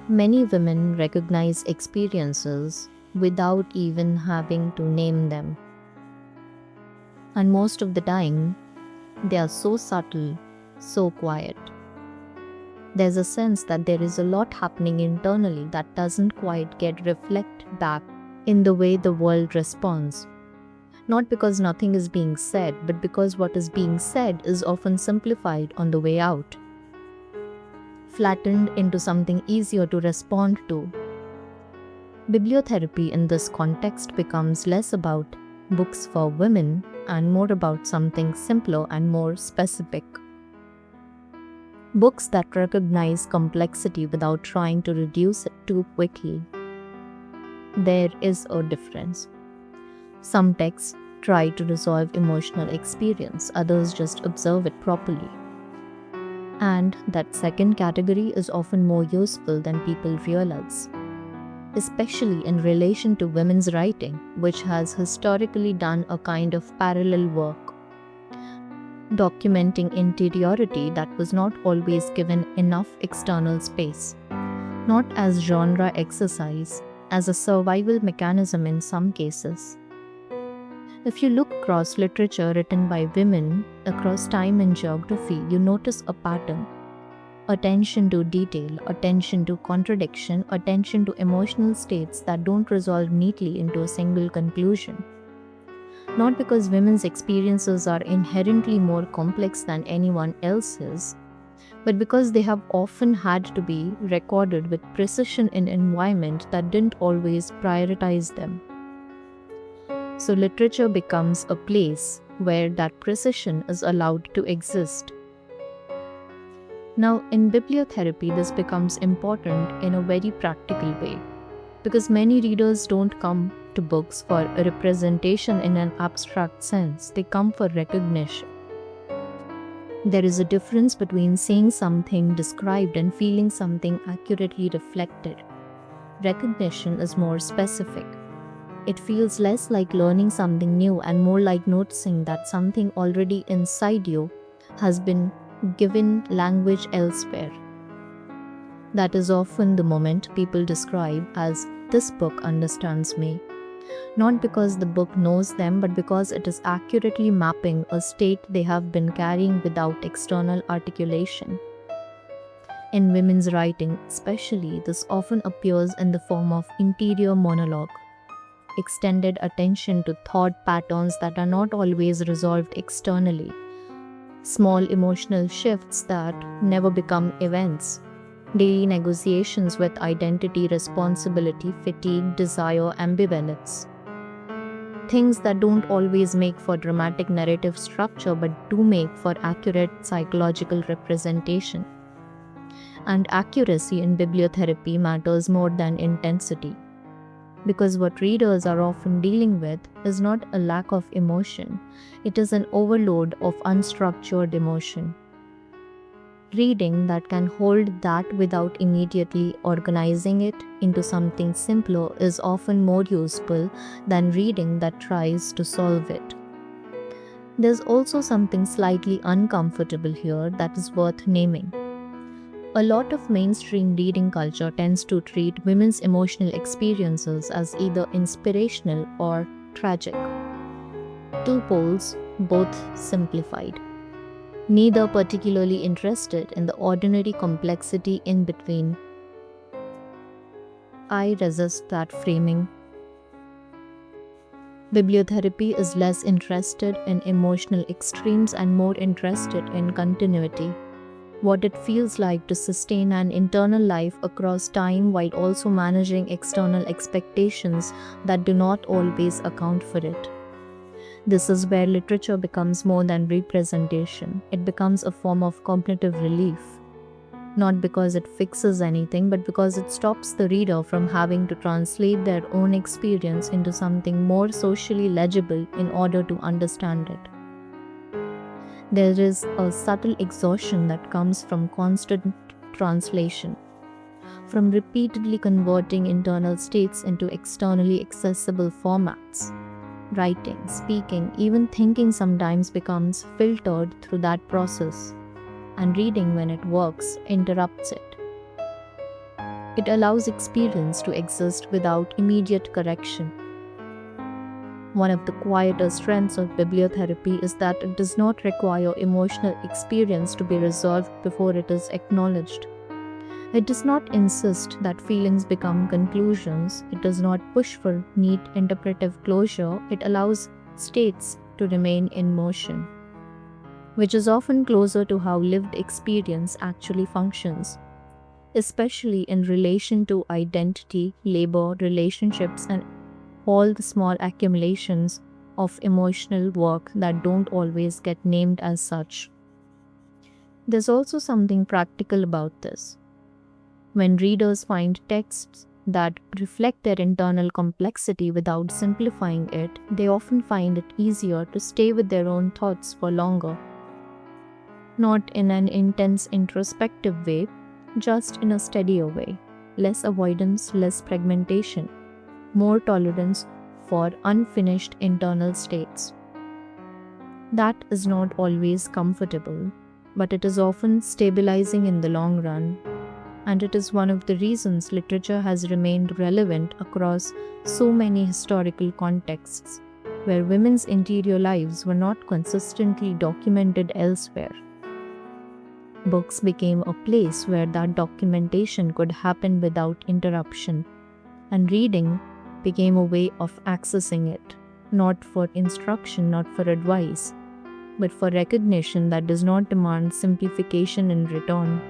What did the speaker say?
Many women recognize experiences without even having to name them. And most of the time, they are so subtle, so quiet. There's a sense that there is a lot happening internally that doesn't quite get reflected back in the way the world responds. Not because nothing is being said, but because what is being said is often simplified on the way out, flattened into something easier to respond to. Bibliotherapy in this context becomes less about books for women and more about something simpler and more specific. Books that recognize complexity without trying to reduce it too quickly. There is a difference. Some texts try to resolve emotional experience, others just observe it properly. And that second category is often more useful than people realize, especially in relation to women's writing, which has historically done a kind of parallel work, documenting interiority that was not always given enough external space, not as genre exercise, as a survival mechanism in some cases. If you look across literature written by women across time and geography, you notice a pattern. Attention to detail, attention to contradiction, attention to emotional states that don't resolve neatly into a single conclusion. Not because women's experiences are inherently more complex than anyone else's, but because they have often had to be recorded with precision in an environment that didn't always prioritize them. So literature becomes a place where that precision is allowed to exist. Now, in bibliotherapy, this becomes important in a very practical way, because many readers don't come to books for a representation in an abstract sense, they come for recognition. There is a difference between seeing something described and feeling something accurately reflected. Recognition is more specific. It feels less like learning something new and more like noticing that something already inside you has been given language elsewhere. That is often the moment people describe as, "This book understands me." Not because the book knows them, but because it is accurately mapping a state they have been carrying without external articulation. In women's writing, especially, this often appears in the form of interior monologue, extended attention to thought patterns that are not always resolved externally, small emotional shifts that never become events, daily negotiations with identity, responsibility, fatigue, desire, ambivalence. Things that don't always make for dramatic narrative structure but do make for accurate psychological representation. And accuracy in bibliotherapy matters more than intensity, because what readers are often dealing with is not a lack of emotion, it is an overload of unstructured emotion. Reading that can hold that without immediately organizing it into something simpler is often more useful than reading that tries to solve it. There's also something slightly uncomfortable here that is worth naming. A lot of mainstream reading culture tends to treat women's emotional experiences as either inspirational or tragic. Two poles, both simplified. Neither particularly interested in the ordinary complexity in between. I resist that framing. Bibliotherapy is less interested in emotional extremes and more interested in continuity. What it feels like to sustain an internal life across time while also managing external expectations that do not always account for it. This is where literature becomes more than representation. It becomes a form of cognitive relief. Not because it fixes anything, but because it stops the reader from having to translate their own experience into something more socially legible in order to understand it. There is a subtle exhaustion that comes from constant translation, from repeatedly converting internal states into externally accessible formats. Writing, speaking, even thinking sometimes becomes filtered through that process, and reading, when it works, interrupts it. It allows experience to exist without immediate correction. One of the quieter strengths of bibliotherapy is that it does not require emotional experience to be resolved before it is acknowledged. It does not insist that feelings become conclusions. It does not push for neat interpretive closure. It allows states to remain in motion, which is often closer to how lived experience actually functions, especially in relation to identity, labor, relationships, and all the small accumulations of emotional work that don't always get named as such. There's also something practical about this. When readers find texts that reflect their internal complexity without simplifying it, they often find it easier to stay with their own thoughts for longer. Not in an intense introspective way, just in a steadier way. Less avoidance, less fragmentation, more tolerance for unfinished internal states. That is not always comfortable, but it is often stabilizing in the long run. And it is one of the reasons literature has remained relevant across so many historical contexts, where women's interior lives were not consistently documented elsewhere. Books became a place where that documentation could happen without interruption, and reading became a way of accessing it, not for instruction, not for advice, but for recognition that does not demand simplification in return.